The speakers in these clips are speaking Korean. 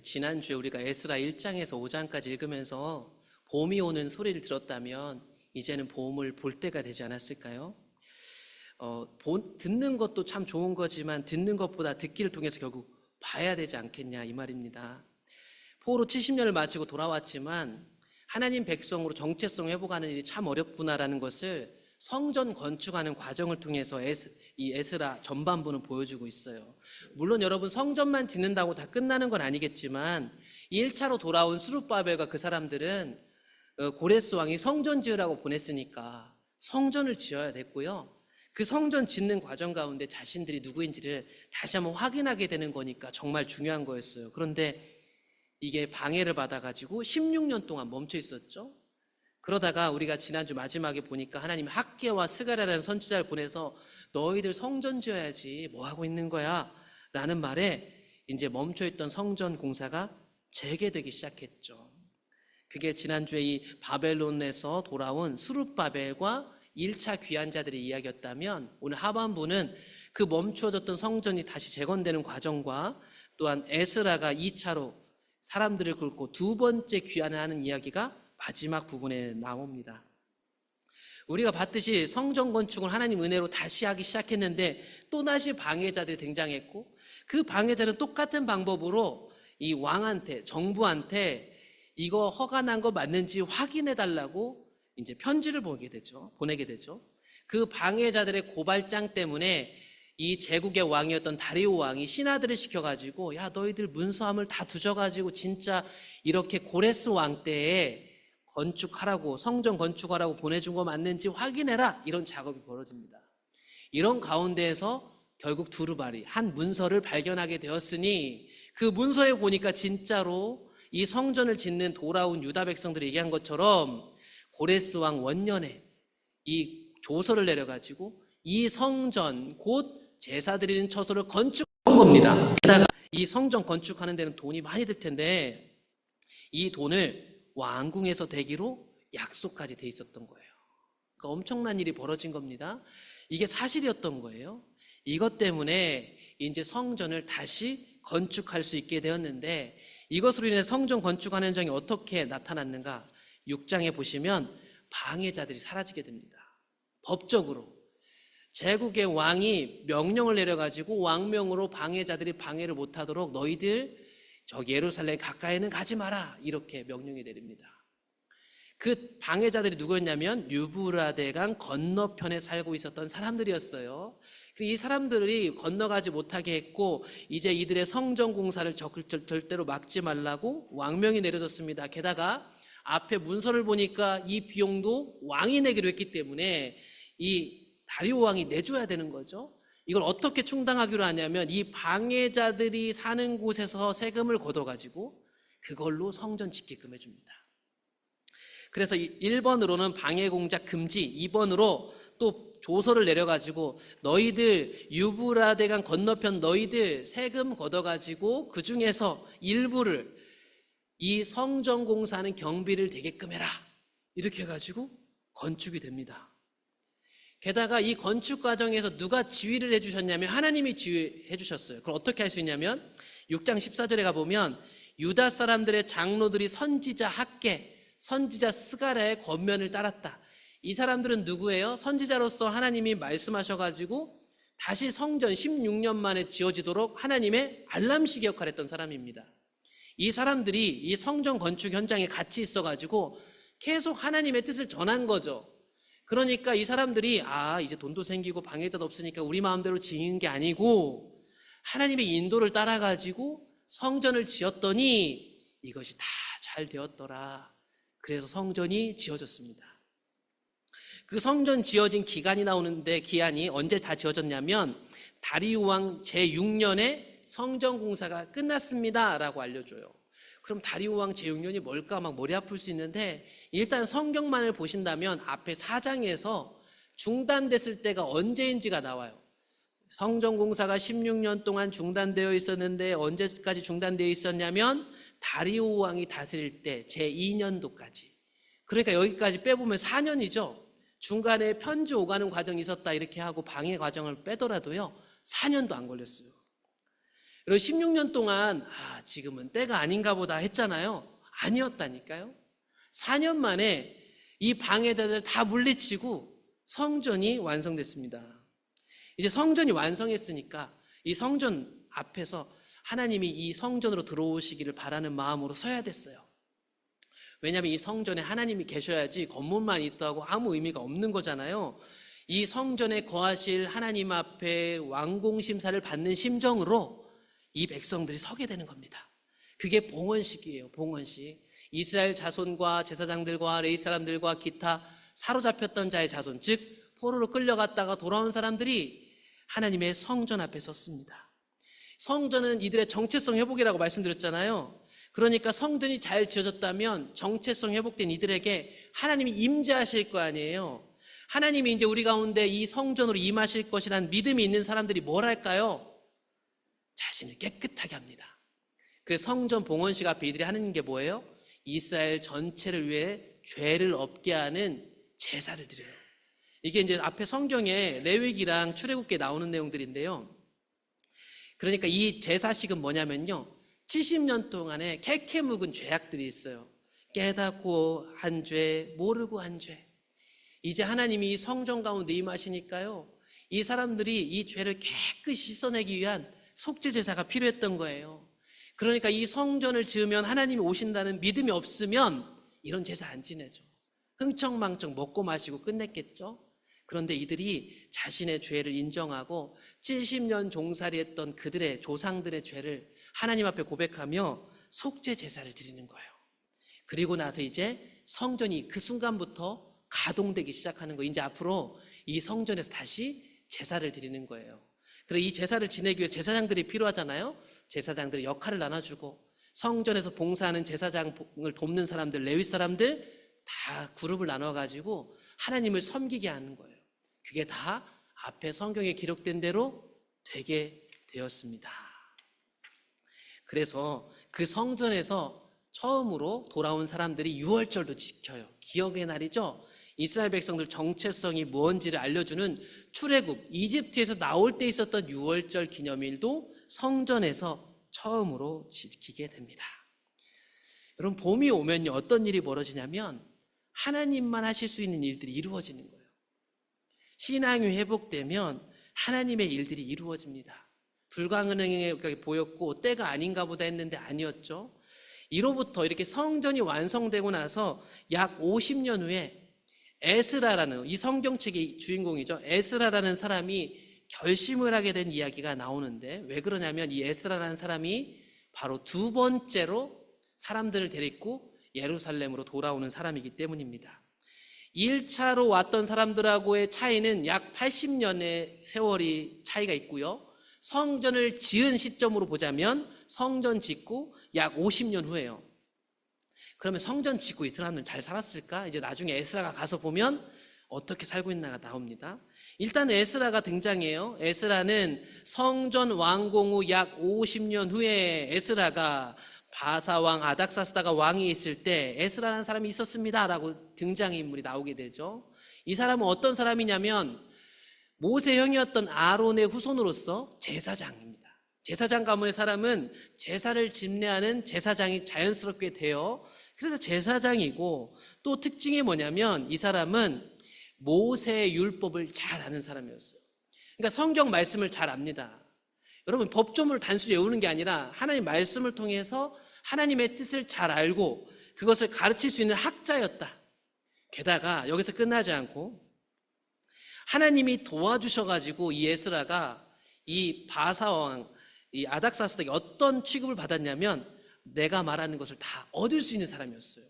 지난주에 우리가 에스라 1장에서 5장까지 읽으면서 봄이 오는 소리를 들었다면 이제는 봄을 볼 때가 되지 않았을까요? 듣는 것도 참 좋은 거지만 듣는 것보다 듣기를 통해서 결국 봐야 되지 않겠냐 이 말입니다. 포로 70년을 마치고 돌아왔지만 하나님 백성으로 정체성 회복하는 일이 참 어렵구나라는 것을 성전 건축하는 과정을 통해서 이 에스라 전반부는 보여주고 있어요. 물론 여러분 성전만 짓는다고 다 끝나는 건 아니겠지만 1차로 돌아온 스룹바벨과 그 사람들은 고레스 왕이 성전 지으라고 보냈으니까 성전을 지어야 됐고요. 그 성전 짓는 과정 가운데 자신들이 누구인지를 다시 한번 확인하게 되는 거니까 정말 중요한 거였어요. 그런데 이게 방해를 받아가지고 16년 동안 멈춰 있었죠. 그러다가 우리가 지난주 마지막에 보니까 하나님 학개와 스가랴라는 선지자를 보내서 너희들 성전 지어야지 뭐 하고 있는 거야 라는 말에 이제 멈춰있던 성전 공사가 재개되기 시작했죠. 그게 지난주에 이 바벨론에서 돌아온 스룹바벨과 1차 귀환자들의 이야기였다면 오늘 하반부는 그 멈추어졌던 성전이 다시 재건되는 과정과 또한 에스라가 2차로 사람들을 끌고 두 번째 귀환을 하는 이야기가 마지막 부분에 나옵니다. 우리가 봤듯이 성전 건축을 하나님 은혜로 다시 하기 시작했는데 또다시 방해자들이 등장했고 그 방해자는 똑같은 방법으로 이 왕한테 정부한테 이거 허가 난 거 맞는지 확인해 달라고 이제 편지를 보내게 되죠. 그 방해자들의 고발장 때문에 이 제국의 왕이었던 다리오 왕이 신하들을 시켜가지고 야 너희들 문서함을 다 두져가지고 진짜 이렇게 고레스 왕 때에 건축하라고 성전 건축하라고 보내준 거 맞는지 확인해라 이런 작업이 벌어집니다. 이런 가운데에서 결국 두루발이 한 문서를 발견하게 되었으니 그 문서에 보니까 진짜로 이 성전을 짓는 돌아온 유다 백성들이 얘기한 것처럼 고레스 왕 원년에 이 조서를 내려가지고 이 성전 곧 제사 드리는 처소를 건축한 겁니다. 게다가 이 성전 건축하는 데는 돈이 많이 들 텐데 이 돈을 왕궁에서 대기로 약속까지 돼 있었던 거예요. 그러니까 엄청난 일이 벌어진 겁니다. 이게 사실이었던 거예요. 이것 때문에 이제 성전을 다시 건축할 수 있게 되었는데 이것으로 인해 성전 건축하는 현장이 어떻게 나타났는가? 6장에 보시면 방해자들이 사라지게 됩니다. 법적으로 제국의 왕이 명령을 내려가지고 왕명으로 방해자들이 방해를 못하도록 너희들 저 예루살렘 가까이는 가지 마라 이렇게 명령이 내립니다. 그 방해자들이 누구였냐면 유브라데강 건너편에 살고 있었던 사람들이었어요. 이 사람들이 건너가지 못하게 했고 이제 이들의 성전 공사를 절대로 막지 말라고 왕명이 내려졌습니다. 게다가 앞에 문서를 보니까 이 비용도 왕이 내기로 했기 때문에 이 다리오 왕이 내줘야 되는 거죠. 이걸 어떻게 충당하기로 하냐면 이 방해자들이 사는 곳에서 세금을 걷어가지고 그걸로 성전 짓게끔 해줍니다. 그래서 1번으로는 방해 공작 금지, 2번으로 또 조서를 내려가지고 너희들 유브라데강 건너편 너희들 세금 걷어가지고 그 중에서 일부를 이 성전 공사하는 경비를 되게끔 해라 이렇게 해가지고 건축이 됩니다. 게다가 이 건축 과정에서 누가 지휘를 해주셨냐면 하나님이 지휘해 주셨어요. 그럼 어떻게 할 수 있냐면 6장 14절에 가보면 유다 사람들의 장로들이 선지자 학개, 선지자 스가랴의 권면을 따랐다. 이 사람들은 누구예요? 선지자로서 하나님이 말씀하셔가지고 다시 성전 16년 만에 지어지도록 하나님의 알람시기 역할을 했던 사람입니다. 이 사람들이 이 성전 건축 현장에 같이 있어가지고 계속 하나님의 뜻을 전한 거죠. 그러니까 이 사람들이 이제 돈도 생기고 방해자도 없으니까 우리 마음대로 지은 게 아니고 하나님의 인도를 따라가지고 성전을 지었더니 이것이 다 잘 되었더라. 그래서 성전이 지어졌습니다. 그 성전 지어진 기간이 나오는데 기한이 언제 다 지어졌냐면 다리오 왕 제6년에 성전 공사가 끝났습니다 라고 알려줘요. 그럼 다리오 왕 제6년이 뭘까 막 머리 아플 수 있는데 일단 성경만을 보신다면 앞에 4장에서 중단됐을 때가 언제인지가 나와요. 성전 공사가 16년 동안 중단되어 있었는데 언제까지 중단되어 있었냐면 다리오 왕이 다스릴 때 제2년도까지. 그러니까 여기까지 빼보면 4년이죠. 중간에 편지 오가는 과정이 있었다 이렇게 하고 방해 과정을 빼더라도요 4년도 안 걸렸어요. 그리고 16년 동안 지금은 때가 아닌가 보다 했잖아요. 아니었다니까요. 4년 만에 이 방해자들 다 물리치고 성전이 완성됐습니다. 이제 성전이 완성했으니까 이 성전 앞에서 하나님이 이 성전으로 들어오시기를 바라는 마음으로 서야 됐어요. 왜냐하면 이 성전에 하나님이 계셔야지 건물만 있다고 아무 의미가 없는 거잖아요. 이 성전에 거하실 하나님 앞에 완공심사를 받는 심정으로 이 백성들이 서게 되는 겁니다. 그게 봉헌식이에요. 봉헌식. 이스라엘 자손과 제사장들과 레위 사람들과 기타 사로잡혔던 자의 자손, 즉 포로로 끌려갔다가 돌아온 사람들이 하나님의 성전 앞에 섰습니다. 성전은 이들의 정체성 회복이라고 말씀드렸잖아요. 그러니까 성전이 잘 지어졌다면 정체성 회복된 이들에게 하나님이 임재하실 거 아니에요. 하나님이 이제 우리 가운데 이 성전으로 임하실 것이라는 믿음이 있는 사람들이 뭘 할까요? 자신을 깨끗하게 합니다. 그래서 성전 봉헌식 앞에 이들이 하는 게 뭐예요? 이스라엘 전체를 위해 죄를 없게 하는 제사를 드려요. 이게 이제 앞에 성경에 레위기랑 출애굽기에 나오는 내용들인데요. 그러니까 이 제사식은 뭐냐면요, 70년 동안에 캐캐 묵은 죄악들이 있어요. 깨닫고 한 죄, 모르고 한 죄. 이제 하나님이 이 성전 가운데 임하시니까요, 이 사람들이 이 죄를 깨끗이 씻어내기 위한 속죄 제사가 필요했던 거예요. 그러니까 이 성전을 지으면 하나님이 오신다는 믿음이 없으면 이런 제사 안 지내죠. 흥청망청 먹고 마시고 끝냈겠죠. 그런데 이들이 자신의 죄를 인정하고 70년 종살이했던 그들의 조상들의 죄를 하나님 앞에 고백하며 속죄 제사를 드리는 거예요. 그리고 나서 이제 성전이 그 순간부터 가동되기 시작하는 거예요. 이제 앞으로 이 성전에서 다시 제사를 드리는 거예요. 그래서 이 제사를 지내기 위해 제사장들이 필요하잖아요. 제사장들이 역할을 나눠주고 성전에서 봉사하는 제사장을 돕는 사람들, 레위 사람들 다 그룹을 나눠가지고 하나님을 섬기게 하는 거예요. 그게 다 앞에 성경에 기록된 대로 되게 되었습니다. 그래서 그 성전에서 처음으로 돌아온 사람들이 유월절도 지켜요. 기억의 날이죠. 이스라엘 백성들 정체성이 뭔지를 알려주는 출애굽, 이집트에서 나올 때 있었던 유월절 기념일도 성전에서 처음으로 지키게 됩니다. 여러분, 봄이 오면요, 어떤 일이 벌어지냐면 하나님만 하실 수 있는 일들이 이루어지는 거예요. 신앙이 회복되면 하나님의 일들이 이루어집니다. 불가능하게 보였고 때가 아닌가 보다 했는데 아니었죠. 이로부터 이렇게 성전이 완성되고 나서 약 50년 후에 에스라라는, 이 성경책의 주인공이죠, 에스라라는 사람이 결심을 하게 된 이야기가 나오는데, 왜 그러냐면 이 에스라라는 사람이 바로 두 번째로 사람들을 데리고 예루살렘으로 돌아오는 사람이기 때문입니다. 1차로 왔던 사람들하고의 차이는 약 80년의 세월이 차이가 있고요, 성전을 지은 시점으로 보자면 성전 짓고 약 50년 후예요. 그러면 성전 짓고 이 사람은 잘 살았을까? 이제 나중에 에스라가 가서 보면 어떻게 살고 있나가 나옵니다. 일단 에스라가 등장해요. 에스라는 성전 완공 후 약 50년 후에 에스라가 바사왕 아닥사스다가 왕이 있을 때 에스라라는 사람이 있었습니다 라고 등장인물이 나오게 되죠. 이 사람은 어떤 사람이냐면 모세 형이었던 아론의 후손으로서 제사장입니다. 제사장 가문의 사람은 제사를 집례하는 제사장이 자연스럽게 돼요. 그래서 제사장이고, 또 특징이 뭐냐면 이 사람은 모세의 율법을 잘 아는 사람이었어요. 그러니까 성경 말씀을 잘 압니다. 여러분, 법조문을 단순히 외우는 게 아니라 하나님 말씀을 통해서 하나님의 뜻을 잘 알고 그것을 가르칠 수 있는 학자였다. 게다가 여기서 끝나지 않고 하나님이 도와주셔가지고 이 에스라가 이 바사왕, 이 아닥사스다에게 어떤 취급을 받았냐면 내가 말하는 것을 다 얻을 수 있는 사람이었어요.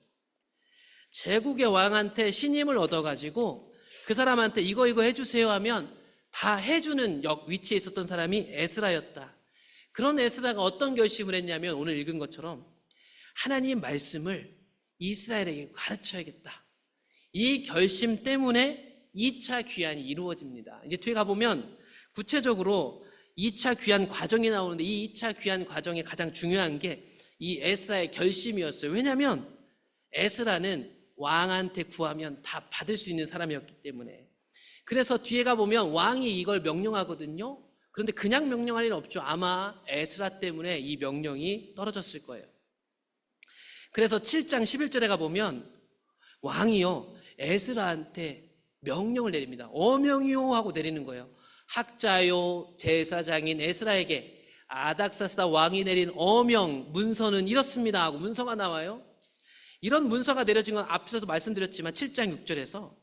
제국의 왕한테 신임을 얻어가지고 그 사람한테 이거 해주세요 하면 다 해주는 위치에 있었던 사람이 에스라였다. 그런 에스라가 어떤 결심을 했냐면 오늘 읽은 것처럼 하나님 말씀을 이스라엘에게 가르쳐야겠다. 이 결심 때문에 2차 귀환이 이루어집니다. 이제 뒤에 가보면 구체적으로 2차 귀환 과정이 나오는데 이 2차 귀환 과정에 가장 중요한 게 이 에스라의 결심이었어요. 왜냐하면 에스라는 왕한테 구하면 다 받을 수 있는 사람이었기 때문에. 그래서 뒤에 가보면 왕이 이걸 명령하거든요. 그런데 그냥 명령할 일은 없죠. 아마 에스라 때문에 이 명령이 떨어졌을 거예요. 그래서 7장 11절에 가보면 왕이요 에스라한테 명령을 내립니다. 어명이요 하고 내리는 거예요. 학자요 제사장인 에스라에게 아닥사스다 왕이 내린 어명 문서는 이렇습니다 하고 문서가 나와요. 이런 문서가 내려진 건 앞서도 말씀드렸지만 7장 6절에서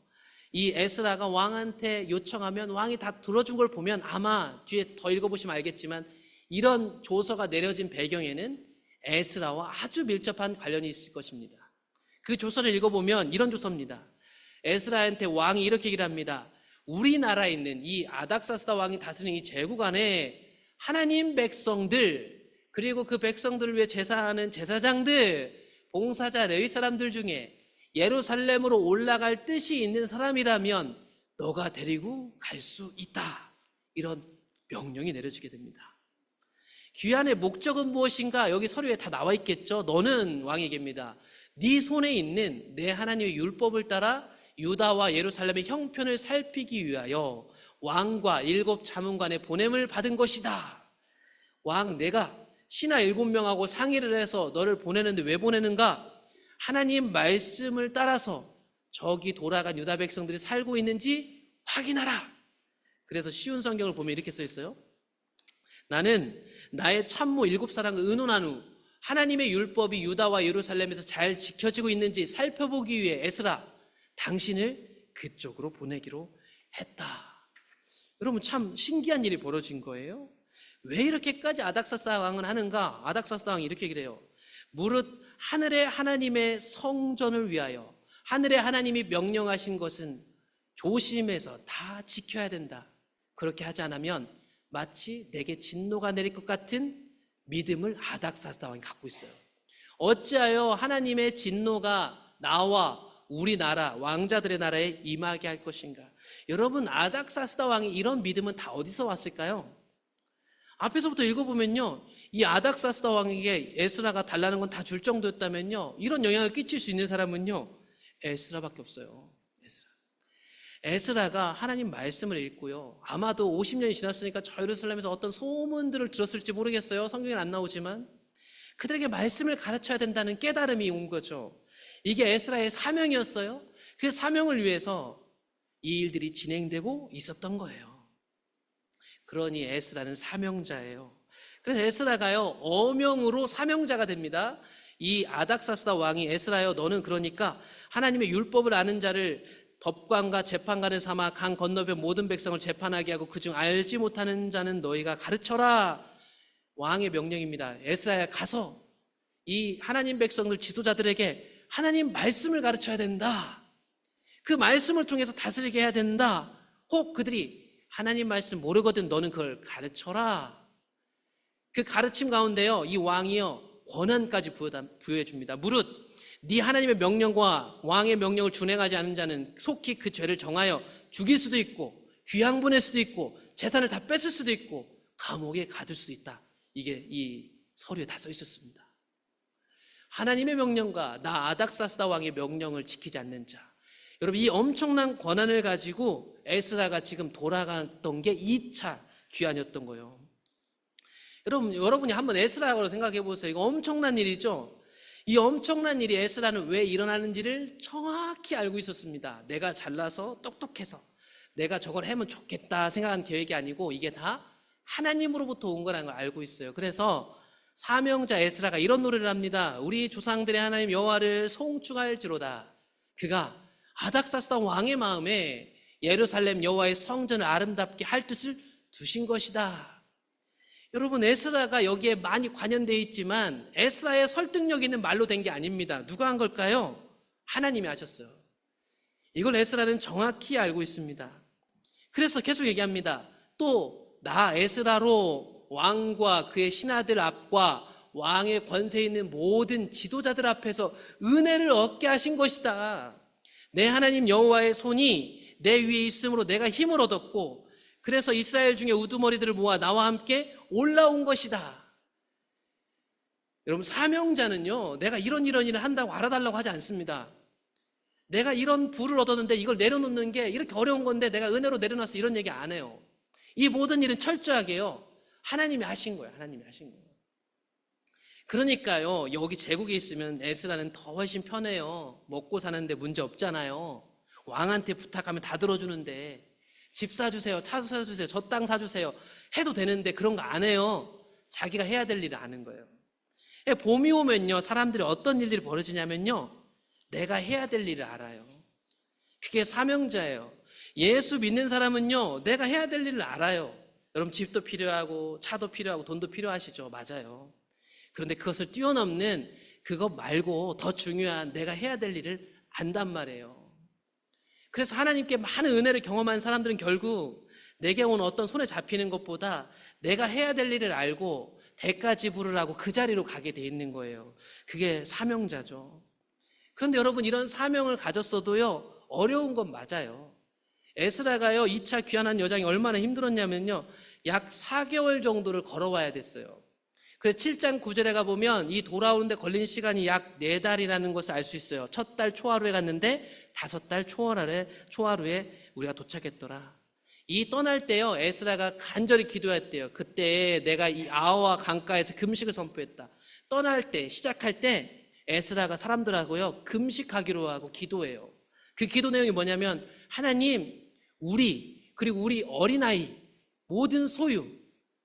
이 에스라가 왕한테 요청하면 왕이 다 들어준 걸 보면 아마 뒤에 더 읽어보시면 알겠지만 이런 조서가 내려진 배경에는 에스라와 아주 밀접한 관련이 있을 것입니다. 그 조서를 읽어보면 이런 조서입니다. 에스라한테 왕이 이렇게 얘기를 합니다. 우리나라에 있는 이 아닥사스다 왕이 다스리는 이 제국 안에 하나님 백성들 그리고 그 백성들을 위해 제사하는 제사장들 봉사자 레위 사람들 중에 예루살렘으로 올라갈 뜻이 있는 사람이라면 너가 데리고 갈 수 있다. 이런 명령이 내려지게 됩니다. 귀환의 목적은 무엇인가? 여기 서류에 다 나와 있겠죠. 너는 왕에게입니다. 네 손에 있는 내 하나님의 율법을 따라 유다와 예루살렘의 형편을 살피기 위하여 왕과 7 자문관의 보냄을 받은 것이다. 왕 내가 신하 7명하고 상의를 해서 너를 보내는데 왜 보내는가? 하나님 말씀을 따라서 저기 돌아간 유다 백성들이 살고 있는지 확인하라. 그래서 쉬운 성경을 보면 이렇게 써 있어요. 나는 나의 참모 7사람과 의논한 후 하나님의 율법이 유다와 예루살렘에서 잘 지켜지고 있는지 살펴보기 위해 에스라 당신을 그쪽으로 보내기로 했다. 여러분 참 신기한 일이 벌어진 거예요. 왜 이렇게까지 아닥사스다 왕은 하는가? 아닥사스다 왕이 이렇게 얘기를 해요. 무릇 하늘의 하나님의 성전을 위하여 하늘의 하나님이 명령하신 것은 조심해서 다 지켜야 된다. 그렇게 하지 않으면 마치 내게 진노가 내릴 것 같은 믿음을 아닥사스다 왕이 갖고 있어요. 어찌하여 하나님의 진노가 나와 우리나라 왕자들의 나라에 임하게 할 것인가? 여러분 아닥사스다 왕이 이런 믿음은 다 어디서 왔을까요? 앞에서부터 읽어보면요 이 아닥사스다 왕에게 에스라가 달라는 건 다 줄 정도였다면요 이런 영향을 끼칠 수 있는 사람은요 에스라밖에 없어요. 에스라가 하나님 말씀을 읽고요 아마도 50년이 지났으니까 저 예루살렘에서 어떤 소문들을 들었을지 모르겠어요. 성경에는 안 나오지만 그들에게 말씀을 가르쳐야 된다는 깨달음이 온 거죠. 이게 에스라의 사명이었어요. 그 사명을 위해서 이 일들이 진행되고 있었던 거예요. 그러니 에스라는 사명자예요. 그래서 에스라가요 어명으로 사명자가 됩니다. 이 아닥사스다 왕이 에스라여 너는 그러니까 하나님의 율법을 아는 자를 법관과 재판관을 삼아 강 건너편 모든 백성을 재판하게 하고 그중 알지 못하는 자는 너희가 가르쳐라. 왕의 명령입니다. 에스라야 가서 이 하나님 백성들 지도자들에게 하나님 말씀을 가르쳐야 된다. 그 말씀을 통해서 다스리게 해야 된다. 혹 그들이 하나님 말씀 모르거든 너는 그걸 가르쳐라. 그 가르침 가운데요 이 왕이요 권한까지 부여해 줍니다. 무릇 네 하나님의 명령과 왕의 명령을 준행하지 않은 자는 속히 그 죄를 정하여 죽일 수도 있고 귀양 보낼 수도 있고 재산을 다 뺏을 수도 있고 감옥에 가둘 수도 있다. 이게 이 서류에 다 써 있었습니다. 하나님의 명령과 나 아닥사스다 왕의 명령을 지키지 않는 자, 여러분 이 엄청난 권한을 가지고 에스라가 지금 돌아갔던 게 2차 귀환이었던 거예요. 여러분이 한번 에스라라고 생각해 보세요. 이거 엄청난 일이죠. 이 엄청난 일이 에스라는 왜 일어나는지를 정확히 알고 있었습니다. 내가 잘나서 똑똑해서 내가 저걸 하면 좋겠다 생각한 계획이 아니고 이게 다 하나님으로부터 온 거라는 걸 알고 있어요. 그래서 사명자 에스라가 이런 노래를 합니다. 우리 조상들의 하나님 여호와를 송축할지로다. 그가 아닥사스다 왕의 마음에 예루살렘 여호와의 성전을 아름답게 할 뜻을 두신 것이다. 여러분 에스라가 여기에 많이 관여되어 있지만 에스라의 설득력 있는 말로 된 게 아닙니다. 누가 한 걸까요? 하나님이 하셨어요. 이걸 에스라는 정확히 알고 있습니다. 그래서 계속 얘기합니다. 또 나 에스라로 왕과 그의 신하들 앞과 왕의 권세 있는 모든 지도자들 앞에서 은혜를 얻게 하신 것이다. 내 하나님 여호와의 손이 내 위에 있으므로 내가 힘을 얻었고 그래서 이스라엘 중에 우두머리들을 모아 나와 함께 올라온 것이다. 여러분 사명자는요 내가 이런 일을 한다고 알아달라고 하지 않습니다. 내가 이런 부를 얻었는데 이걸 내려놓는 게 이렇게 어려운 건데 내가 은혜로 내려놨어 이런 얘기 안 해요. 이 모든 일은 철저하게요, 하나님이 하신 거예요. 하나님이 하신 거예요. 그러니까요, 여기 제국에 있으면 에스라는 더 훨씬 편해요. 먹고 사는데 문제 없잖아요. 왕한테 부탁하면 다 들어주는데, 집 사주세요, 차 사주세요, 저 땅 사주세요 해도 되는데 그런 거 안 해요. 자기가 해야 될 일을 아는 거예요. 봄이 오면요, 사람들이 어떤 일들이 벌어지냐면요, 내가 해야 될 일을 알아요. 그게 사명자예요. 예수 믿는 사람은요, 내가 해야 될 일을 알아요. 여러분, 집도 필요하고 차도 필요하고 돈도 필요하시죠? 맞아요. 그런데 그것을 뛰어넘는 그것 말고 더 중요한 내가 해야 될 일을 안단 말이에요. 그래서 하나님께 많은 은혜를 경험한 사람들은 결국 내게 온 어떤 손에 잡히는 것보다 내가 해야 될 일을 알고 대가 지불을 하고 그 자리로 가게 돼 있는 거예요. 그게 사명자죠. 그런데 여러분, 이런 사명을 가졌어도요, 어려운 건 맞아요. 에스라가요, 2차 귀환한 여정이 얼마나 힘들었냐면요, 약 4개월 정도를 걸어와야 됐어요. 그래서 7장 9절에 가보면 이 돌아오는데 걸린 시간이 약 4달이라는 것을 알 수 있어요. 첫 달 초하루에 갔는데 5달 초하루에 우리가 도착했더라. 이 떠날 때요, 에스라가 간절히 기도했대요. 그때 내가 이 아와 강가에서 금식을 선포했다. 떠날 때, 시작할 때 에스라가 사람들하고요, 금식하기로 하고 기도해요. 그 기도 내용이 뭐냐면, 하나님, 그리고 우리 어린아이, 모든 소유,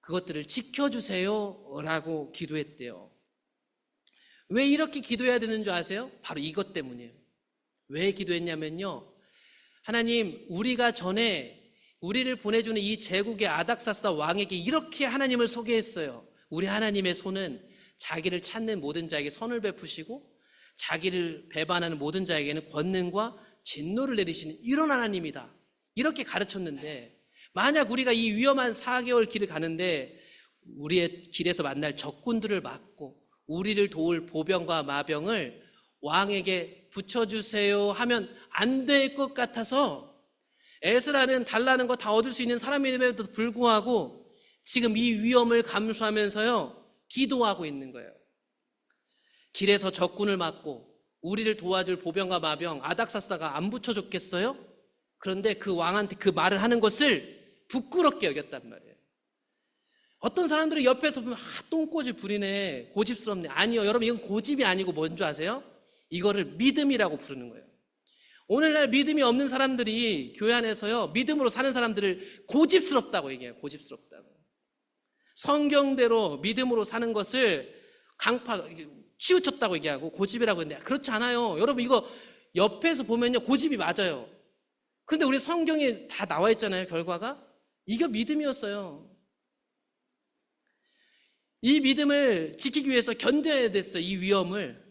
그것들을 지켜주세요 라고 기도했대요. 왜 이렇게 기도해야 되는 줄 아세요? 바로 이것 때문이에요. 왜 기도했냐면요, 하나님, 우리가 전에 우리를 보내주는 이 제국의 아닥사스다 왕에게 이렇게 하나님을 소개했어요. 우리 하나님의 손은 자기를 찾는 모든 자에게 선을 베푸시고 자기를 배반하는 모든 자에게는 권능과 진노를 내리시는 이런 하나님이다, 이렇게 가르쳤는데, 만약 우리가 이 위험한 4개월 길을 가는데 우리의 길에서 만날 적군들을 막고 우리를 도울 보병과 마병을 왕에게 붙여주세요 하면 안 될 것 같아서, 에스라는 달라는 거 다 얻을 수 있는 사람임에도 불구하고 지금 이 위험을 감수하면서요, 기도하고 있는 거예요. 길에서 적군을 막고 우리를 도와줄 보병과 마병, 아닥사스다가 안 붙여줬겠어요? 그런데 그 왕한테 그 말을 하는 것을 부끄럽게 여겼단 말이에요. 어떤 사람들은 옆에서 보면 똥꼬지 부리네, 고집스럽네. 아니요, 여러분, 이건 고집이 아니고 뭔 줄 아세요? 이거를 믿음이라고 부르는 거예요. 오늘날 믿음이 없는 사람들이 교회 안에서요, 믿음으로 사는 사람들을 고집스럽다고 얘기해요. 고집스럽다고. 성경대로 믿음으로 사는 것을 치우쳤다고 얘기하고 고집이라고 했는데, 그렇지 않아요. 여러분, 이거 옆에서 보면요, 고집이 맞아요. 근데 우리 성경에 다 나와 있잖아요. 결과가 이게 믿음이었어요. 이 믿음을 지키기 위해서 견뎌야 됐어요, 이 위험을.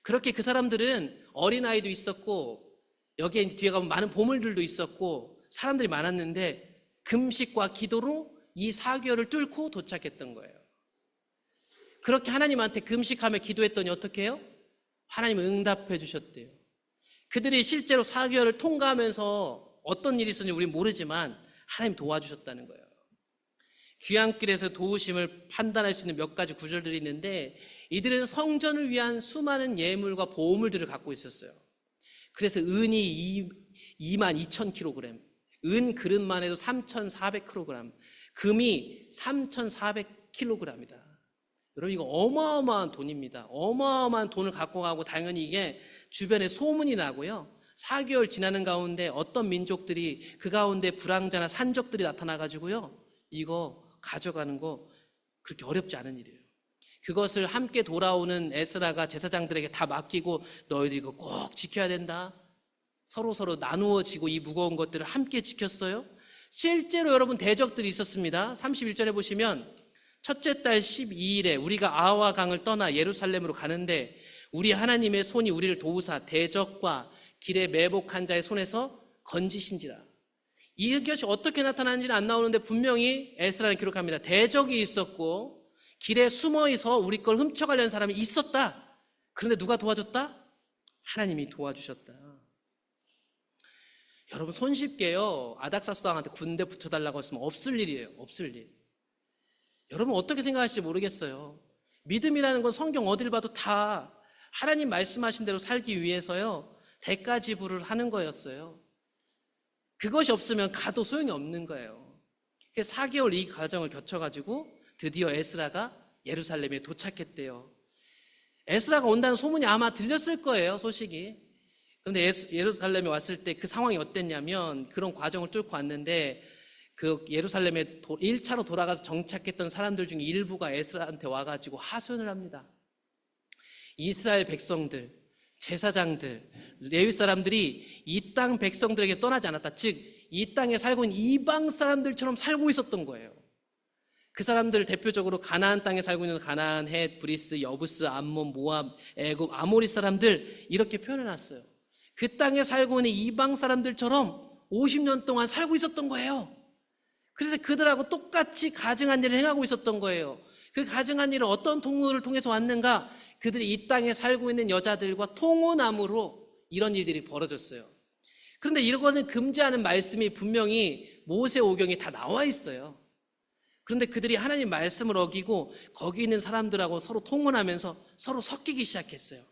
그렇게 그 사람들은 어린아이도 있었고, 여기에 뒤에 가면 많은 보물들도 있었고 사람들이 많았는데, 금식과 기도로 이 4개월을 뚫고 도착했던 거예요. 그렇게 하나님한테 금식하며 기도했더니 어떻게 해요? 하나님은 응답해 주셨대요. 그들이 실제로 4개월을 통과하면서 어떤 일이 있었는지 우리는 모르지만 하나님 도와주셨다는 거예요. 귀향길에서 도우심을 판단할 수 있는 몇 가지 구절들이 있는데, 이들은 성전을 위한 수많은 예물과 보물들을 갖고 있었어요. 그래서 은이 22,000kg, 은 그릇만 해도 3,400kg, 금이 3,400kg이다. 여러분, 이거 어마어마한 돈입니다. 어마어마한 돈을 갖고 가고, 당연히 이게 주변에 소문이 나고요, 4개월 지나는 가운데 어떤 민족들이 그 가운데 불황자나 산적들이 나타나가지고요, 이거 가져가는 거 그렇게 어렵지 않은 일이에요. 그것을 함께 돌아오는 에스라가 제사장들에게 다 맡기고, 너희들 이거 꼭 지켜야 된다, 서로 나누어지고 이 무거운 것들을 함께 지켰어요. 실제로 여러분, 대적들이 있었습니다. 31절에 보시면, 첫째 달 12일에 우리가 아와 강을 떠나 예루살렘으로 가는데 우리 하나님의 손이 우리를 도우사 대적과 길에 매복한 자의 손에서 건지신지라. 이것이 어떻게 나타나는지는 안 나오는데 분명히 에스라는 기록합니다. 대적이 있었고 길에 숨어서 우리 걸 훔쳐가려는 사람이 있었다. 그런데 누가 도와줬다? 하나님이 도와주셨다. 여러분, 손쉽게요, 아닥사스 왕한테 군대 붙여달라고 했으면 없을 일이에요. 없을 일. 여러분, 어떻게 생각하실지 모르겠어요. 믿음이라는 건 성경 어딜 봐도 다 하나님 말씀하신 대로 살기 위해서요, 대가 지불을 하는 거였어요. 그것이 없으면 가도 소용이 없는 거예요. 그래서 4개월 이 과정을 거쳐가지고 드디어 에스라가 예루살렘에 도착했대요. 에스라가 온다는 소문이 아마 들렸을 거예요, 소식이. 그런데 예루살렘에 왔을 때 그 상황이 어땠냐면, 그런 과정을 뚫고 왔는데 그 예루살렘에 1차로 돌아가서 정착했던 사람들 중에 일부가 에스라한테 와가지고 하소연을 합니다. 이스라엘 백성들, 제사장들, 레위 사람들이 이 땅 백성들에게 떠나지 않았다. 즉, 이 땅에 살고 있는 이방 사람들처럼 살고 있었던 거예요. 그 사람들 대표적으로 가나안 땅에 살고 있는 가나안, 헷, 브리스, 여부스, 암몬, 모압, 애굽, 아모리 사람들 이렇게 표현해놨어요. 그 땅에 살고 있는 이방 사람들처럼 50년 동안 살고 있었던 거예요. 그래서 그들하고 똑같이 가증한 일을 행하고 있었던 거예요. 그 가증한 일은 어떤 통로를 통해서 왔는가? 그들이 이 땅에 살고 있는 여자들과 통혼함으로 이런 일들이 벌어졌어요. 그런데 이것은 금지하는 말씀이 분명히 모세오경에 다 나와 있어요. 그런데 그들이 하나님 말씀을 어기고 거기 있는 사람들하고 서로 통혼하면서 서로 섞이기 시작했어요.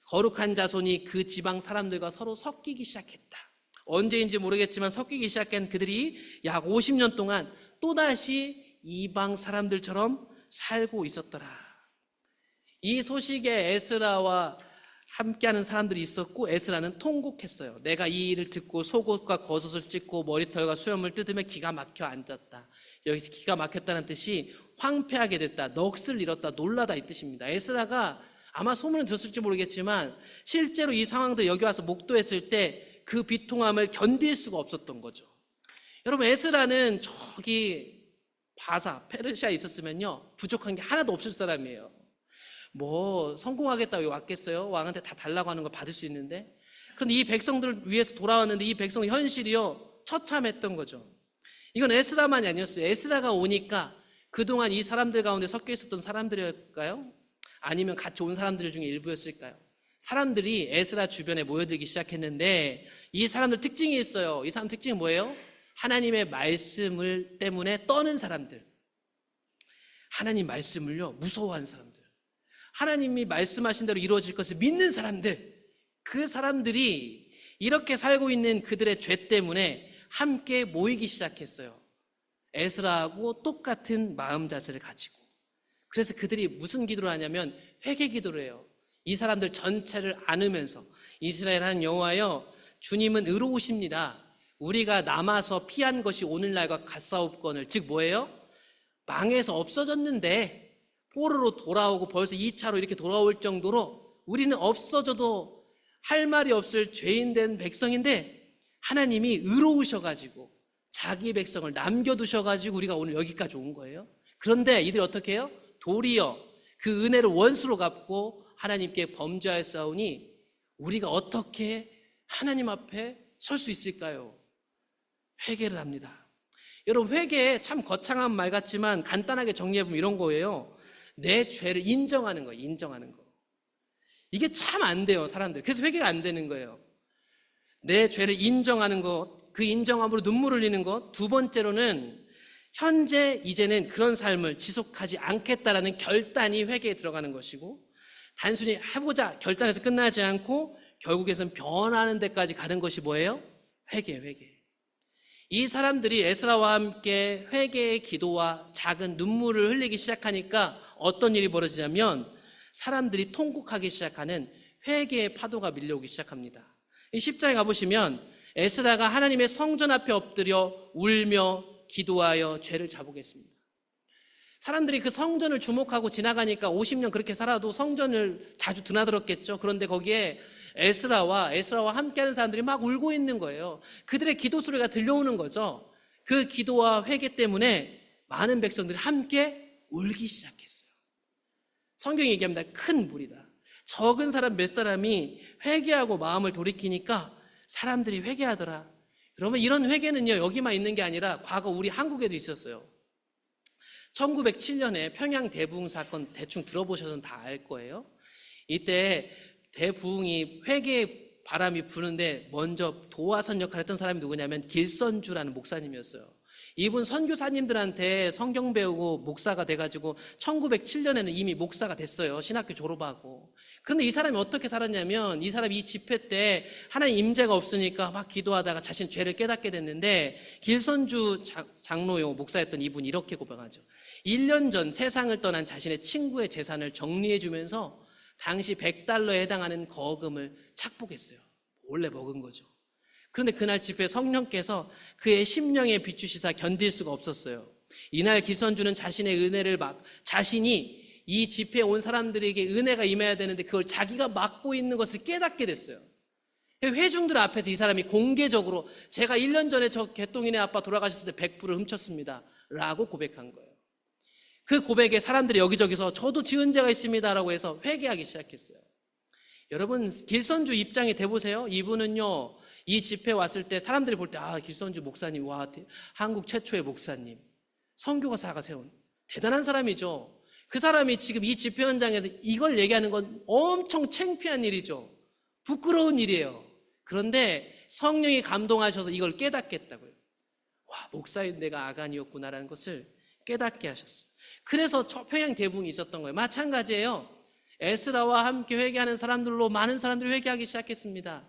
거룩한 자손이 그 지방 사람들과 서로 섞이기 시작했다. 언제인지 모르겠지만 섞이기 시작한 그들이 약 50년 동안 또다시 이방 사람들처럼 살고 있었더라. 이 소식에 에스라와 함께하는 사람들이 있었고, 에스라는 통곡했어요. 내가 이 일을 듣고 속옷과 겉옷을 찢고 머리털과 수염을 뜯으며 기가 막혀 앉았다. 여기서 기가 막혔다는 뜻이 황폐하게 됐다, 넋을 잃었다, 놀라다 이 뜻입니다. 에스라가 아마 소문은 들었을지 모르겠지만 실제로 이 상황들 여기 와서 목도했을 때 그 비통함을 견딜 수가 없었던 거죠. 여러분, 에스라는 저기 바사, 페르시아에 있었으면요 부족한 게 하나도 없을 사람이에요. 뭐 성공하겠다고 왔겠어요? 왕한테 다 달라고 하는 거 받을 수 있는데. 그런데 이 백성들을 위해서 돌아왔는데 이 백성 현실이요 처참했던 거죠. 이건 에스라만이 아니었어요. 에스라가 오니까 그동안 이 사람들 가운데 섞여 있었던 사람들일까요? 아니면 같이 온 사람들 중에 일부였을까요? 사람들이 에스라 주변에 모여들기 시작했는데 이 사람들 특징이 있어요. 이 사람 특징이 뭐예요? 하나님의 말씀을 때문에 떠는 사람들, 하나님 말씀을요 무서워하는 사람들, 하나님이 말씀하신 대로 이루어질 것을 믿는 사람들, 그 사람들이 이렇게 살고 있는 그들의 죄 때문에 함께 모이기 시작했어요. 에스라하고 똑같은 마음 자세를 가지고. 그래서 그들이 무슨 기도를 하냐면 회개 기도를 해요. 이 사람들 전체를 안으면서 이스라엘 하는 여호와여, 주님은 의로우십니다. 우리가 남아서 피한 것이 오늘날과 같사옵거늘. 즉 뭐예요? 망해서 없어졌는데 포로로 돌아오고 벌써 2차로 이렇게 돌아올 정도로 우리는 없어져도 할 말이 없을 죄인된 백성인데 하나님이 의로우셔가지고 자기 백성을 남겨두셔가지고 우리가 오늘 여기까지 온 거예요. 그런데 이들이 어떻게 해요? 도리어 그 은혜를 원수로 갚고 하나님께 범죄하였사오니 우리가 어떻게 하나님 앞에 설 수 있을까요? 회개를 합니다. 여러분, 회개 참 거창한 말 같지만 간단하게 정리해보면 이런 거예요. 내 죄를 인정하는 거예요. 인정하는 거. 이게 참 안 돼요, 사람들. 그래서 회개가 안 되는 거예요. 내 죄를 인정하는 것, 그 인정함으로 눈물을 흘리는 것. 두 번째로는 현재 이제는 그런 삶을 지속하지 않겠다라는 결단이 회개에 들어가는 것이고, 단순히 해보자 결단해서 끝나지 않고 결국에는 변하는 데까지 가는 것이 뭐예요? 회개. 이 사람들이 에스라와 함께 회개의 기도와 작은 눈물을 흘리기 시작하니까 어떤 일이 벌어지냐면 사람들이 통곡하기 시작하는 회개의 파도가 밀려오기 시작합니다. 이 10장에 가보시면 에스라가 하나님의 성전 앞에 엎드려 울며 기도하여 죄를 자복했습니다. 사람들이 그 성전을 주목하고 지나가니까 50년 그렇게 살아도 성전을 자주 드나들었겠죠. 그런데 거기에 에스라와 함께하는 사람들이 막 울고 있는 거예요. 그들의 기도 소리가 들려오는 거죠. 그 기도와 회개 때문에 많은 백성들이 함께 울기 시작했어요. 성경이 얘기합니다. 큰 무리다. 적은 사람 몇 사람이 회개하고 마음을 돌이키니까 사람들이 회개하더라. 여러분, 이런 회개는요 여기만 있는 게 아니라 과거 우리 한국에도 있었어요. 1907년에 평양 대부흥 사건 대충 들어보셔서 다 알 거예요. 이때 대부흥이 회개의 바람이 부는데 먼저 도화선 역할을 했던 사람이 누구냐면 길선주라는 목사님이었어요. 이분 선교사님들한테 성경 배우고 목사가 돼가지고 1907년에는 이미 목사가 됐어요. 신학교 졸업하고. 그런데 이 사람이 어떻게 살았냐면, 이 사람이 이 집회 때 하나님 임재가 없으니까 막 기도하다가 자신 죄를 깨닫게 됐는데, 길선주 장로요 목사였던 이분이 이렇게 고백하죠. 1년 전 세상을 떠난 자신의 친구의 재산을 정리해 주면서 당시 100달러에 해당하는 거금을 착복했어요. 몰래 먹은 거죠. 그런데 그날 집회 성령께서 그의 심령에 비추시사 견딜 수가 없었어요. 이날 길선주는 자신의 은혜를 자신이 이 집회에 온 사람들에게 은혜가 임해야 되는데 그걸 자기가 막고 있는 것을 깨닫게 됐어요. 회중들 앞에서 이 사람이 공개적으로 제가 1년 전에 저 개똥이네 아빠 돌아가셨을 때 100불을 훔쳤습니다 라고 고백한 거예요. 그 고백에 사람들이 여기저기서 저도 지은 죄가 있습니다 라고 해서 회개하기 시작했어요. 여러분, 길선주 입장이 돼보세요. 이분은요, 이 집회 왔을 때 사람들이 볼 때 길선주 목사님, 와, 한국 최초의 목사님, 선교사가 세운 대단한 사람이죠. 그 사람이 지금 이 집회 현장에서 이걸 얘기하는 건 엄청 창피한 일이죠. 부끄러운 일이에요. 그런데 성령이 감동하셔서 이걸 깨닫겠다고요. 와, 목사인 내가 아간이었구나라는 것을 깨닫게 하셨어요. 그래서 평양 대붕이 있었던 거예요. 마찬가지예요. 에스라와 함께 회개하는 사람들로 많은 사람들이 회개하기 시작했습니다.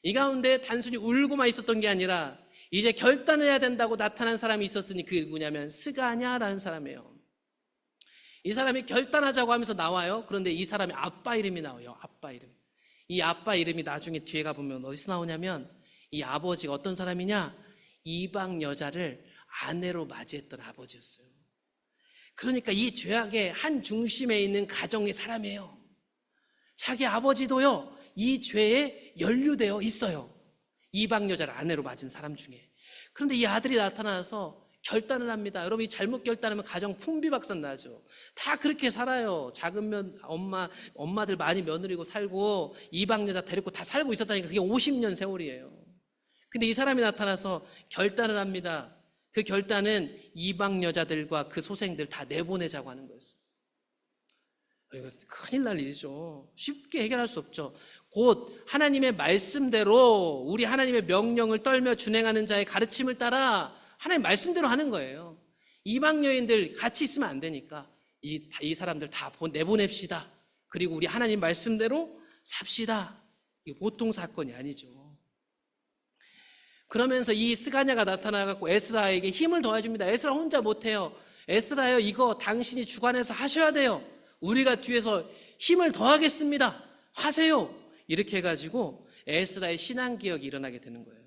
이 가운데 단순히 울고만 있었던 게 아니라 이제 결단을 해야 된다고 나타난 사람이 있었으니 그게 누구냐면 스가냐라는 사람이에요. 이 사람이 결단하자고 하면서 나와요. 그런데 이 사람이 아빠 이름이 나와요. 아빠 이름. 이 아빠 이름이 나중에 뒤에 가보면 어디서 나오냐면 이 아버지가 어떤 사람이냐? 이방 여자를 아내로 맞이했던 아버지였어요. 그러니까 이 죄악의 한 중심에 있는 가정의 사람이에요. 자기 아버지도요, 이 죄에 연루되어 있어요. 이방 여자를 아내로 맞은 사람 중에. 그런데 이 아들이 나타나서 결단을 합니다. 여러분, 이 잘못 결단하면 가정 풍비박산 나죠. 다 그렇게 살아요. 작은 엄마들 많이 며느리고 살고 이방 여자 데리고 다 살고 있었다니까 그게 50년 세월이에요. 근데 이 사람이 나타나서 결단을 합니다. 그 결단은 이방 여자들과 그 소생들 다 내보내자고 하는 거였어요. 이거 큰일 날 일이죠. 쉽게 해결할 수 없죠. 곧 하나님의 말씀대로 우리 하나님의 명령을 떨며 준행하는 자의 가르침을 따라 하나님 말씀대로 하는 거예요. 이방 여인들 같이 있으면 안 되니까 이 사람들 다 내보냅시다. 그리고 우리 하나님 말씀대로 삽시다. 이거 보통 사건이 아니죠. 그러면서 이 스가냐가 나타나갖고 에스라에게 힘을 도와줍니다. 에스라 혼자 못해요. 에스라요, 이거 당신이 주관해서 하셔야 돼요. 우리가 뒤에서 힘을 더하겠습니다. 하세요. 이렇게 해가지고 에스라의 신앙개혁이 일어나게 되는 거예요.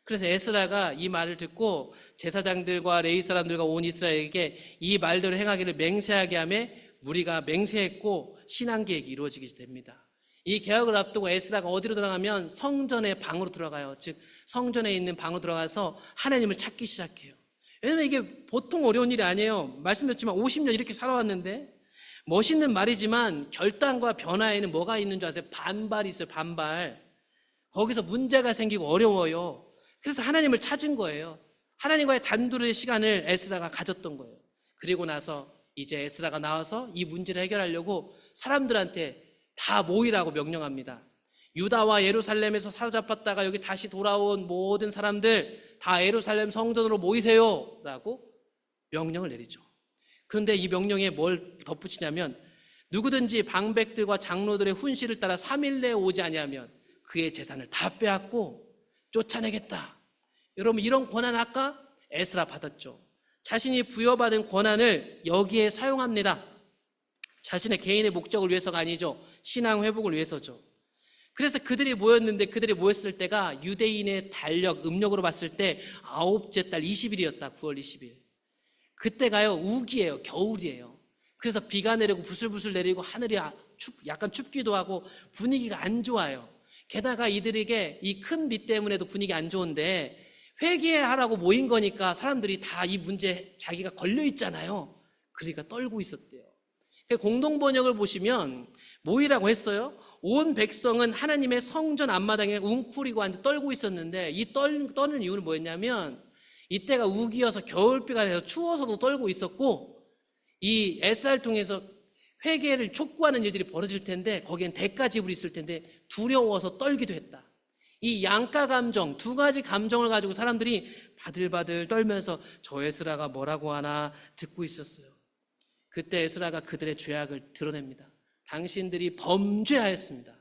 그래서 에스라가 이 말을 듣고 제사장들과 레위 사람들과 온 이스라엘에게 이 말대로 행하기를 맹세하게 하며 무리가 맹세했고 신앙개혁이 이루어지게 됩니다. 이 개혁을 앞두고 에스라가 어디로 들어가면 성전의 방으로 들어가요. 즉 성전에 있는 방으로 들어가서 하나님을 찾기 시작해요. 왜냐면 이게 보통 어려운 일이 아니에요. 말씀드렸지만 50년 이렇게 살아왔는데 멋있는 말이지만 결단과 변화에는 뭐가 있는 줄 아세요? 반발이 있어요. 반발. 거기서 문제가 생기고 어려워요. 그래서 하나님을 찾은 거예요. 하나님과의 단둘의 시간을 에스라가 가졌던 거예요. 그리고 나서 이제 에스라가 나와서 이 문제를 해결하려고 사람들한테 다 모이라고 명령합니다. 유다와 예루살렘에서 사로잡혔다가 여기 다시 돌아온 모든 사람들 다 예루살렘 성전으로 모이세요 라고 명령을 내리죠. 그런데 이 명령에 뭘 덧붙이냐면 누구든지 방백들과 장로들의 훈시를 따라 3일 내에 오지 아니하면 그의 재산을 다 빼앗고 쫓아내겠다. 여러분, 이런 권한 아까 에스라 받았죠. 자신이 부여받은 권한을 여기에 사용합니다. 자신의 개인의 목적을 위해서가 아니죠. 신앙 회복을 위해서죠. 그래서 그들이 모였을 때가 유대인의 달력, 음력으로 봤을 때 9째 달 20일이었다. 9월 20일. 그때가요, 우기예요. 겨울이에요. 그래서 비가 내리고 부슬부슬 내리고 하늘이 약간 춥기도 하고 분위기가 안 좋아요. 게다가 이들에게 이 큰 비 때문에도 분위기 안 좋은데 회개하라고 모인 거니까 사람들이 다 이 문제에 자기가 걸려 있잖아요. 그러니까 떨고 있었대요. 공동 번역을 보시면 모이라고 했어요. 온 백성은 하나님의 성전 앞마당에 웅크리고 앉아 떨고 있었는데 이 떠는 이유는 뭐였냐면 이때가 우기여서 겨울비가 돼서 추워서도 떨고 있었고 이 에스라를 통해서 회개를 촉구하는 일들이 벌어질 텐데 거기엔 대가 지불이 있을 텐데 두려워서 떨기도 했다. 이 양가 감정, 두 가지 감정을 가지고 사람들이 바들바들 떨면서 저 에스라가 뭐라고 하나 듣고 있었어요. 그때 에스라가 그들의 죄악을 드러냅니다. 당신들이 범죄하였습니다.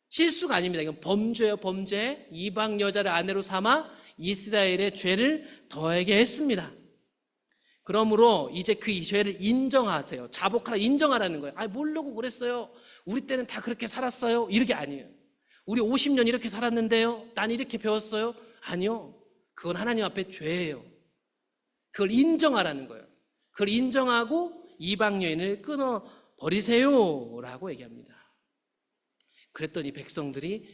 실수가 아닙니다. 이건 범죄예요, 범죄. 이방 여자를 아내로 삼아 이스라엘의 죄를 더하게 했습니다. 그러므로 이제 그 죄를 인정하세요. 자복하라, 인정하라는 거예요. 모르고 그랬어요. 우리 때는 다 그렇게 살았어요. 이렇게 아니에요. 우리 50년 이렇게 살았는데요. 난 이렇게 배웠어요. 아니요. 그건 하나님 앞에 죄예요. 그걸 인정하라는 거예요. 그걸 인정하고 이방 여인을 끊어버리세요 라고 얘기합니다. 그랬더니 백성들이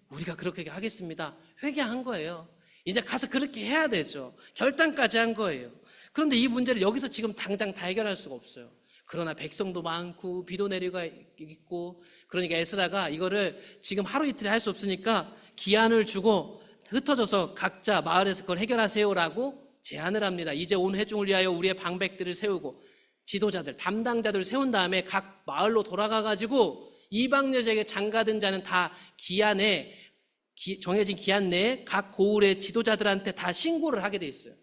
우리가 그렇게 하겠습니다. 회개한 거예요. 이제 가서 그렇게 해야 되죠. 결단까지 한 거예요. 그런데 이 문제를 여기서 지금 당장 다 해결할 수가 없어요. 그러나 백성도 많고 비도 내리고 있고, 그러니까 에스라가 이거를 지금 하루 이틀에 할 수 없으니까 기한을 주고 흩어져서 각자 마을에서 그걸 해결하세요라고 제안을 합니다. 이제 온 회중을 위하여 우리의 방백들을 세우고 지도자들, 담당자들을 세운 다음에 각 마을로 돌아가가지고 이방 여자에게 장가든 자는 다 정해진 기한 내에 각 고을의 지도자들한테 다 신고를 하게 돼 있어요.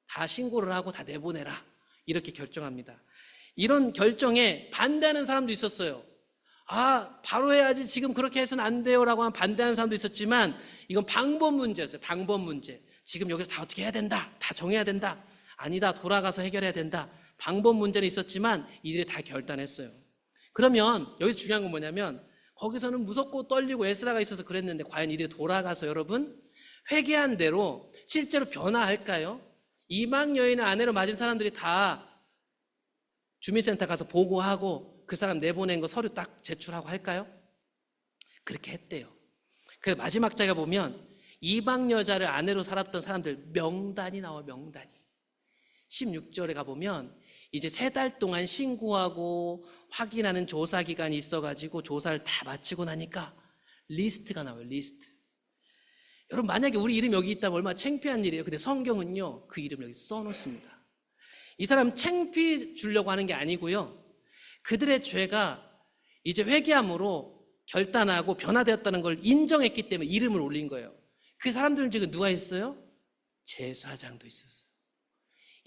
다 신고를 하고 다 내보내라, 이렇게 결정합니다. 이런 결정에 반대하는 사람도 있었어요. 바로 해야지, 지금 그렇게 해서는 안 돼요 라고 반대하는 사람도 있었지만, 이건 방법 문제였어요. 방법 문제. 지금 여기서 다 어떻게 해야 된다, 다 정해야 된다, 아니다, 돌아가서 해결해야 된다. 방법 문제는 있었지만 이들이 다 결단했어요. 그러면 여기서 중요한 건 뭐냐면, 거기서는 무섭고 떨리고 에스라가 있어서 그랬는데 과연 이들이 돌아가서 여러분 회개한 대로 실제로 변화할까요? 이방 여인의 아내로 맞은 사람들이 다 주민센터 가서 보고하고 그 사람 내보낸 거 서류 딱 제출하고 할까요? 그렇게 했대요. 그래서 마지막 장에 보면 이방 여자를 아내로 살았던 사람들 명단이 나와요. 명단이. 16절에 가보면 이제 3달 동안 신고하고 확인하는 조사 기간이 있어가지고 조사를 다 마치고 나니까 리스트가 나와요. 리스트. 여러분, 만약에 우리 이름 여기 있다면 얼마나 창피한 일이에요. 근데 성경은요, 그 이름을 여기 써놓습니다. 이 사람 창피 주려고 하는 게 아니고요, 그들의 죄가 이제 회개함으로 결단하고 변화되었다는 걸 인정했기 때문에 이름을 올린 거예요. 그 사람들은 지금 누가 있어요? 제사장도 있었어요.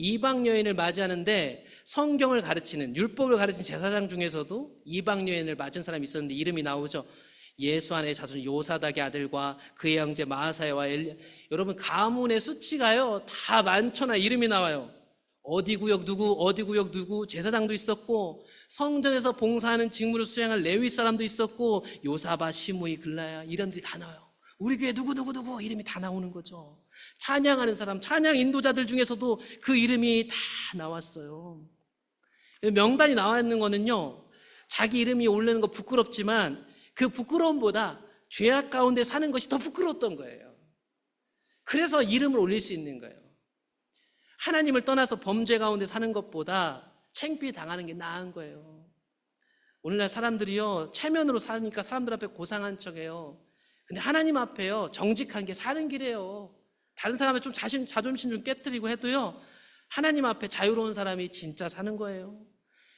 이방 여인을 맞이하는데 성경을 가르치는, 율법을 가르치는 제사장 중에서도 이방 여인을 맞은 사람이 있었는데 이름이 나오죠. 예수안의 자손 요사닥의 아들과 그의 형제 마아사야와 여러분, 가문의 수치가요 다 많잖아. 이름이 나와요. 어디 구역 누구, 어디 구역 누구, 제사장도 있었고, 성전에서 봉사하는 직무를 수행할 레위 사람도 있었고, 요사바, 시므이, 글라야, 이름들이 다 나와요. 우리 교회 누구 이름이 다 나오는 거죠. 찬양하는 사람, 찬양 인도자들 중에서도 그 이름이 다 나왔어요. 명단이 나와 있는 거는요, 자기 이름이 오르는 거 부끄럽지만 그 부끄러움보다 죄악 가운데 사는 것이 더 부끄러웠던 거예요. 그래서 이름을 올릴 수 있는 거예요. 하나님을 떠나서 범죄 가운데 사는 것보다 창피 당하는 게 나은 거예요. 오늘날 사람들이요, 체면으로 사니까 사람들 앞에 고상한 척해요. 근데 하나님 앞에요, 정직한 게 사는 길이에요. 다른 사람의 좀 자존심 좀 깨뜨리고 해도요, 하나님 앞에 자유로운 사람이 진짜 사는 거예요.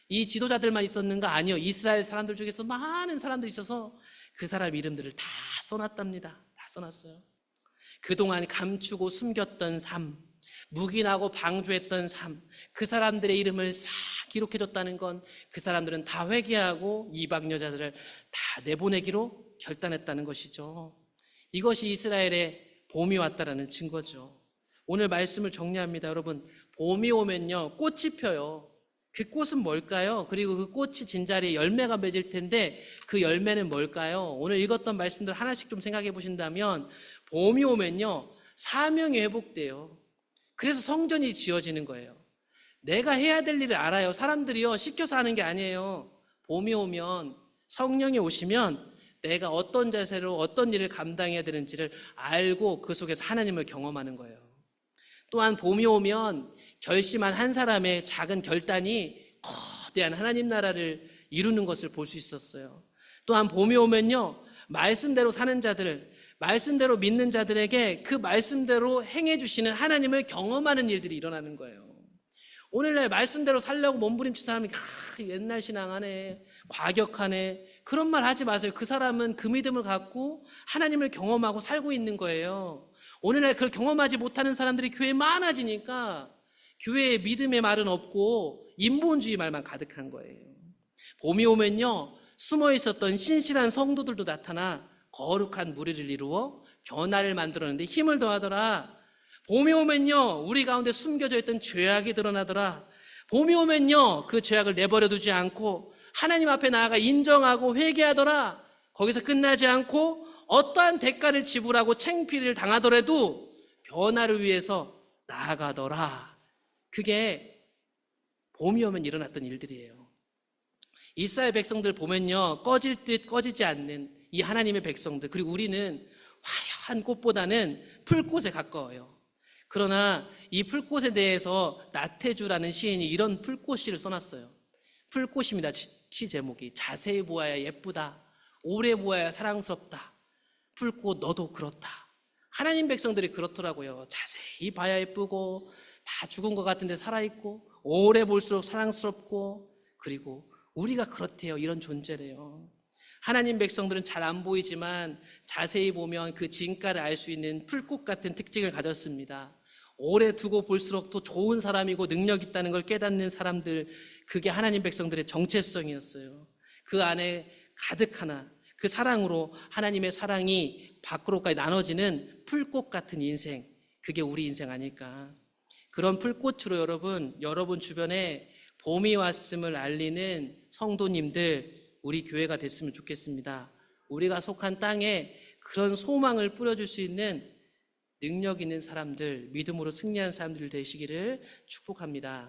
이 지도자들만 있었는가? 아니요. 이스라엘 사람들 중에서 많은 사람들이 있어서 그 사람 이름들을 다 써놨답니다. 다 써놨어요. 그동안 감추고 숨겼던 삶, 묵인하고 방조했던 삶, 그 사람들의 이름을 싹 기록해줬다는 건 그 사람들은 다 회개하고 이방 여자들을 다 내보내기로 결단했다는 것이죠. 이것이 이스라엘의 봄이 왔다라는 증거죠. 오늘 말씀을 정리합니다. 여러분, 봄이 오면요, 꽃이 펴요. 그 꽃은 뭘까요? 그리고 그 꽃이 진 자리에 열매가 맺을 텐데 그 열매는 뭘까요? 오늘 읽었던 말씀들 하나씩 좀 생각해 보신다면, 봄이 오면요, 사명이 회복돼요. 그래서 성전이 지어지는 거예요. 내가 해야 될 일을 알아요. 사람들이요, 시켜서 하는 게 아니에요. 봄이 오면, 성령이 오시면 내가 어떤 자세로 어떤 일을 감당해야 되는지를 알고 그 속에서 하나님을 경험하는 거예요. 또한 봄이 오면 결심한 한 사람의 작은 결단이 거대한 하나님 나라를 이루는 것을 볼 수 있었어요. 또한 봄이 오면요, 말씀대로 사는 자들, 말씀대로 믿는 자들에게 그 말씀대로 행해 주시는 하나님을 경험하는 일들이 일어나는 거예요. 오늘날 말씀대로 살려고 몸부림친 사람이 옛날 신앙하네, 과격하네, 그런 말 하지 마세요. 그 사람은 그 믿음을 갖고 하나님을 경험하고 살고 있는 거예요. 오늘날 그걸 경험하지 못하는 사람들이 교회에 많아지니까 교회에 믿음의 말은 없고 인본주의 말만 가득한 거예요. 봄이 오면요, 숨어 있었던 신실한 성도들도 나타나 거룩한 무리를 이루어 변화를 만들었는데 힘을 더하더라. 봄이 오면요, 우리 가운데 숨겨져 있던 죄악이 드러나더라. 봄이 오면요, 그 죄악을 내버려 두지 않고 하나님 앞에 나아가 인정하고 회개하더라. 거기서 끝나지 않고 어떠한 대가를 지불하고 창피를 당하더라도 변화를 위해서 나아가더라. 그게 봄이 오면 일어났던 일들이에요. 이스라엘 백성들 보면요, 꺼질 듯 꺼지지 않는 이 하나님의 백성들, 그리고 우리는 화려한 꽃보다는 풀꽃에 가까워요. 그러나 이 풀꽃에 대해서 나태주라는 시인이 이런 풀꽃시를 써놨어요. 풀꽃입니다. 시 제목이 자세히 보아야 예쁘다, 오래 보아야 사랑스럽다, 풀꽃 너도 그렇다. 하나님 백성들이 그렇더라고요. 자세히 봐야 예쁘고 다 죽은 것 같은데 살아있고 오래 볼수록 사랑스럽고, 그리고 우리가 그렇대요. 이런 존재래요. 하나님 백성들은 잘 안 보이지만 자세히 보면 그 진가를 알 수 있는 풀꽃 같은 특징을 가졌습니다. 오래 두고 볼수록 더 좋은 사람이고 능력 있다는 걸 깨닫는 사람들, 그게 하나님 백성들의 정체성이었어요. 그 안에 가득하나 그 사랑으로 하나님의 사랑이 밖으로까지 나눠지는 풀꽃 같은 인생, 그게 우리 인생 아닐까. 그런 풀꽃으로 여러분 주변에 봄이 왔음을 알리는 성도님들, 우리 교회가 됐으면 좋겠습니다. 우리가 속한 땅에 그런 소망을 뿌려줄 수 있는 능력 있는 사람들, 믿음으로 승리하는 사람들 되시기를 축복합니다.